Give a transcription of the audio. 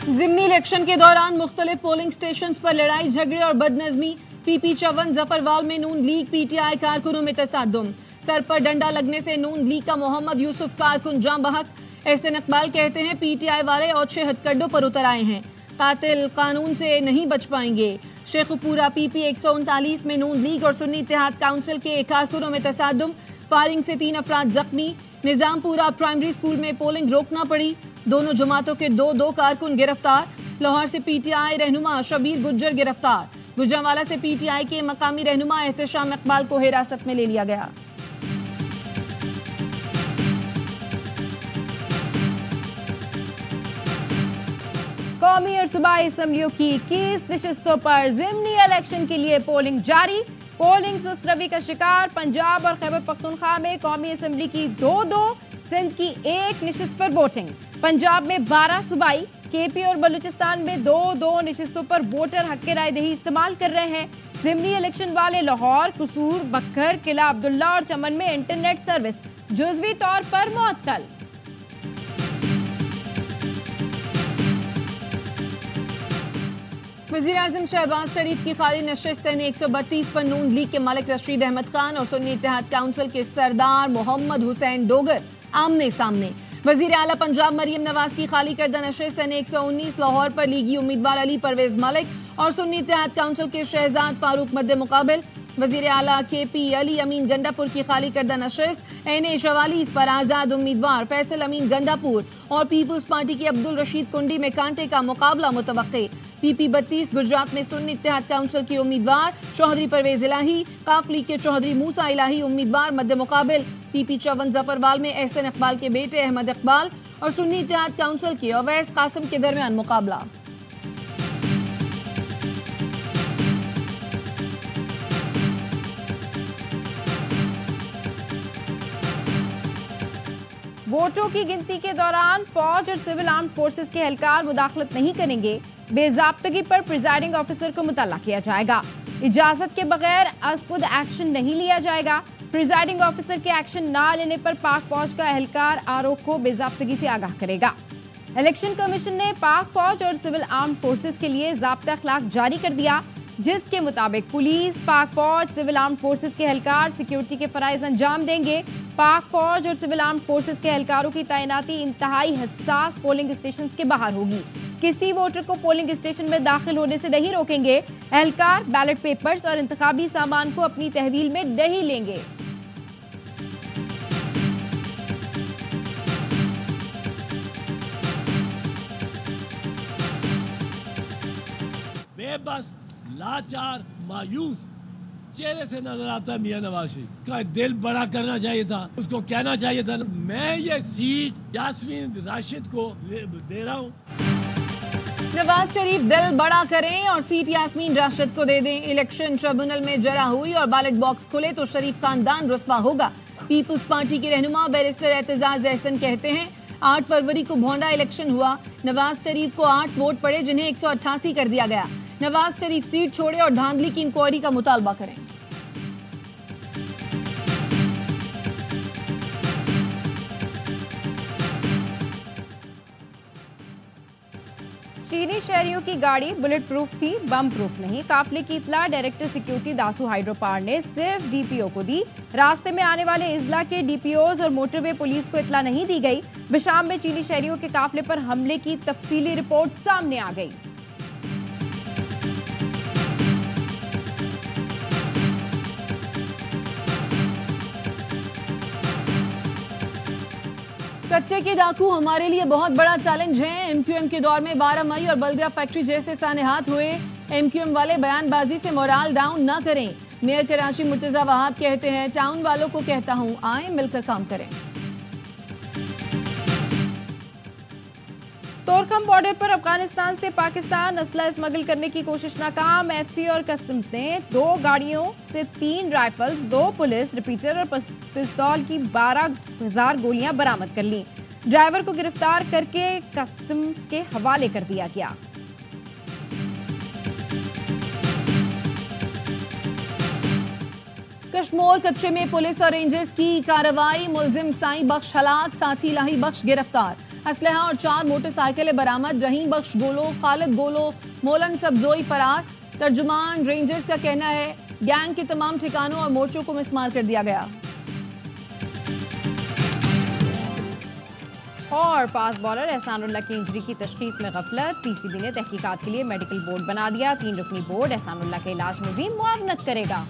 जिमनी election के दौरान मुख्तलिफ पोलिंग स्टेशन पर लड़ाई झगड़े और बदनजमी। पीपी चवन जफरवाल में नून लीग पीटीआई कारकुनों में तसादुम। सर पर डंडा लगने से नून लीग का मोहम्मद यूसुफ कारकुन जाम बहक। एहसन इकबाल कहते हैं पीटीआई वाले और 6 हथकंडों पर उतर आए हैं, कातिल कानून से नहीं बच पाएंगे। शेखपुरा पीपी 139 में नून लीग और सुन्नी इत्तेहाद काउंसिल के कारकुनों में तसादुम। फायरिंग से 3 अफराद जख्मी। निजामपुरा प्राइमरी स्कूल में पोलिंग रोकना पड़ी। दोनों जमातों के 2 कारकुन गिरफ्तार। लाहौर से पीटीआई रहनुमा शबीर गुज्जर गिरफ्तार। गुजरांवाला से पीटीआई के मकामी रहनुमा एहतशाम इकबाल को हिरासत में ले लिया गया। कौमी और सूबाई असम्बलियों की 21 नशिस्तों पर ज़िमनी इलेक्शन के लिए पोलिंग जारी। पोलिंग सुस्त रवि का शिकार। पंजाब और खैबर पख्तूनख्वा में कौमी असम्बली की 2-2, सिंध की 1 नशिस्त पर वोटिंग। पंजाब में 12 सूबाई, केपी और बलूचिस्तान में 2-2 नशिस्तों पर वोटर हक के राय दही इस्तेमाल कर रहे हैं। ज़िमनी इलेक्शन वाले लाहौर, कसूर, बक्खर, किला अब्दुल्ला और चमन में इंटरनेट सर्विस जुज़वी तौर पर मुअत्तल। वज़ीर-ए-आज़म शहबाज शरीफ की खाली नशिस्त N132 पर नून लीग के मलिक रशीद अहमद खान और सुन्नी इत्तेहाद काउंसिल के सरदार मोहम्मद हुसैन डोगर आमने सामने। वज़ीर आला पंजाब मरीम नवाज की खाली करदा नशिस्त N119 लाहौर पर लीगी उम्मीदवार अली परवेज मलिक और सुन्नी इत्तेहाद काउंसिल के शहजाद फारूक मद्दे मुकाबिल। वज़ीर आला केपी अली अमीन गंडापुर की खाली करदा नशिस्त N44 पर आज़ाद उम्मीदवार फैसल अमीन गंडापुर और पीपल्स पार्टी की अब्दुल रशीद कुंडी में कांटे का मुकाबला मुतवक्के। पीपी 32 गुजरात में सुन्नी इत्तेहाद काउंसिल की उम्मीदवार चौधरी परवेज इलाही, काफ लीग के चौधरी मूसा इलाही उम्मीदवार मद्दे मुकाबिल। पीपी 54 जफरवाल में एहसन इकबाल के बेटे अहमद इकबाल और सुन्नी इत्तेहाद काउंसिल के अवैस कासिम के दरमियान मुकाबला। वोटों की गिनती के दौरान फौज और सिविल आर्म्ड फोर्सेस के एहलकार मुदाखलत नहीं करेंगे। बेजाब्तगी पर प्रिजाइडिंग ऑफिसर को मुतल्ला किया जाएगा। इजाजत के बगैर खुद एक्शन नहीं लिया जाएगा। प्रिजाइडिंग ऑफिसर के एक्शन ना लेने पर पाक फौज का एहलकार आरओ को बेजाब्तगी से आगाह करेगा। इलेक्शन कमीशन ने पाक फौज और सिविल आर्म्ड फोर्सेस के लिए ज़ाब्ता अखलाक जारी कर दिया, जिसके मुताबिक पुलिस, पाक फौज, सिविल आर्म्ड फोर्सेस के एहलकार सिक्योरिटी के फराइज अंजाम देंगे। पाक फौज और सिविल आर्म्ड फोर्सेस के एहलकारों की तैनाती इंतहाई हसास पोलिंग स्टेशन के बाहर होगी। किसी वोटर को पोलिंग स्टेशन में दाखिल होने से नहीं रोकेंगे। एहलकार बैलेट पेपर्स और इंतखाबी सामान को अपनी तहवील में नहीं लेंगे। बेबस, लाचार, मायूस चेहरे से नजर आता है मियां नवाज शरीफ का। दिल बड़ा करना चाहिए था, उसको कहना चाहिए था मैं ये सीट यास्मीन राशिद को दे रहा हूँ। नवाज शरीफ दिल बड़ा करें और सीट यास्मीन राशिद को दे दें। इलेक्शन ट्रिब्यूनल में जरा हुई और बैलेट बॉक्स खुले तो शरीफ खानदान रुस्वा होगा। पीपल्स पार्टी के रहनुमा बैरिस्टर एतजाज एहसन कहते हैं 8 फरवरी को भोंडा इलेक्शन हुआ। नवाज शरीफ को 8 वोट पड़े जिन्हें 188 कर दिया गया। नवाज शरीफ सीट छोड़े और धांधली की इंक्वायरी का मुतालबा करें। चीनी शहरियों की गाड़ी बुलेट प्रूफ थी, बम प्रूफ नहीं। काफिले की इतला director security Dasu hydro power ने सिर्फ डीपीओ को दी। रास्ते में आने वाले इजला के डीपीओज और मोटरवे पुलिस को इतला नहीं दी गई। बिशाम में चीनी शहरियों के काफिले पर हमले की तफसीली रिपोर्ट सामने आ गई। कच्चे के डाकू हमारे लिए बहुत बड़ा चैलेंज है। एमक्यूएम के दौर में 12 मई और बल्दिया फैक्ट्री जैसे सानेहात हुए। एमक्यूएम वाले बयानबाजी से मोराल डाउन ना करें। मेयर कराची मुर्तजा वहाब कहते हैं टाउन वालों को कहता हूं आए मिलकर काम करें। तोरखम बॉर्डर पर अफगानिस्तान से पाकिस्तान असला स्मगल करने की कोशिश नाकाम। एफसी और कस्टम्स ने 2 गाड़ियों से 3 राइफल्स, 2 पुलिस रिपीटर और पिस्तौल की 12,000 गोलियां बरामद कर ली। ड्राइवर को गिरफ्तार करके कस्टम्स के हवाले कर दिया गया। कश्मोर कच्चे में पुलिस और रेंजर्स की कार्रवाई। मुलजिम साईं बख्श हलाक, साथी इलाही बख्श गिरफ्तार। असलहा और 4 मोटरसाइकिलें बरामद। रहीम बख्श गोलो, खालिद गोलो, मोलन सबजोई फरार। तर्जुमान रेंजर्स का कहना है गैंग के तमाम ठिकानों और मोर्चों को मिसमार कर दिया गया। और फास्ट बॉलर एहसानुल्लाह की इंजरी की तशखीस में गफलत। पीसीबी ने तहकीकात के लिए मेडिकल बोर्ड बना दिया। 3 रुकनी बोर्ड एहसानुल्लाह के इलाज में भी मुआवनत करेगा।